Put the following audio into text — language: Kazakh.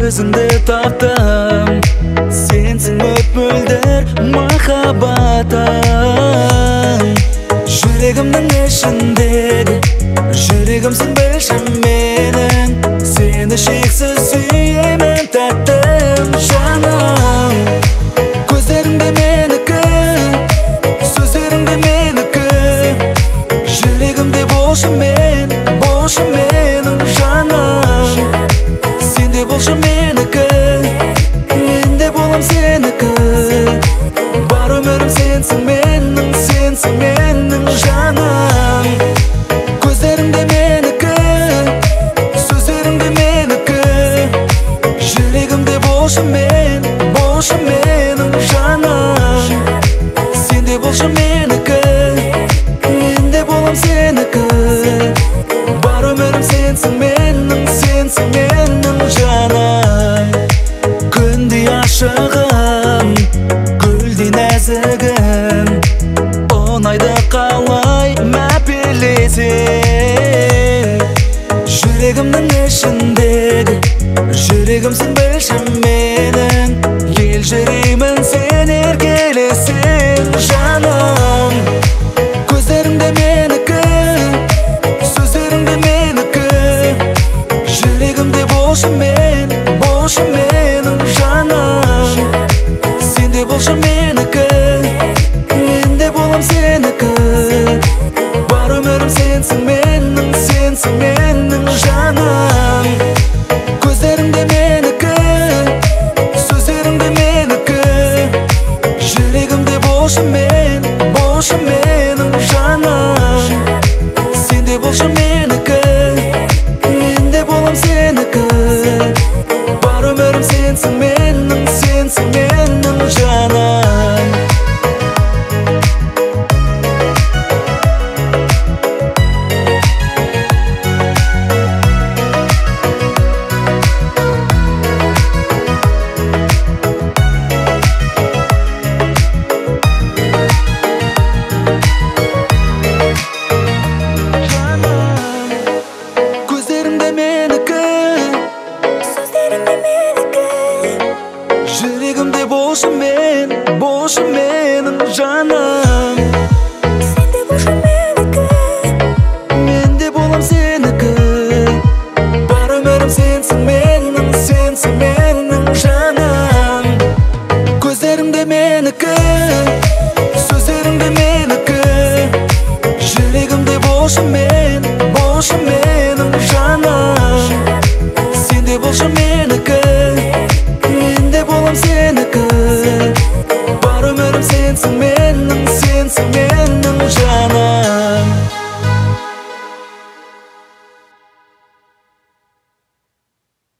өзіңді таптым, сенсің мөп-мөлдір махаббатым. Жүрегімнің ішіндегі, жүрегімсің білші менің, сені шексіз сүйемін тәттім жаным. Көздеріңде менікі, сөздеріңде менікі, жүрегімде болшы менің жаным. Сенде болшы менікі, менде болам сенікі, бар өмірім сенсің менің жаным. Көздеріңде менікі, сөздеріңде менікі, жүрегімде болшы менің жаным. Сенде болшы менікі, менде болам сенікі, бар өмірім сенсің менің жаным. Күндей ашығым, гүлдей нәзігім, ұнайды қалай мәпелесең. Жүрегімнің ішіндегі, жүрегімсің білші менің, ел жүремін сен еркелесең жаным. Көздеріңде менікі, сөздеріңде менікі, жүрегімде болшы менің жаным. Сенде болшы менікі, менде болам сенікі, бар өмірім сенсің менің жаным. Көздеріңде менікі, сөздеріңде менікі, жүрегімде болшы менің жаным. Сенде болшы менікі, менде болам сенікі, бар өмірім сенсің менің жаным. Көздеріңде менікі, сөздеріңде менікі, жүрегімде болшы менің жаным. Сенде болшы менікі, менде болам сенікі, бар өмірім сенсің менің жаным. Көздеріңде менікі, сөздеріңде менікі, жүрегімде болшы менің жаным. Сенде болшы менікі, менде болам сенікі, бар өмірім сенсің менің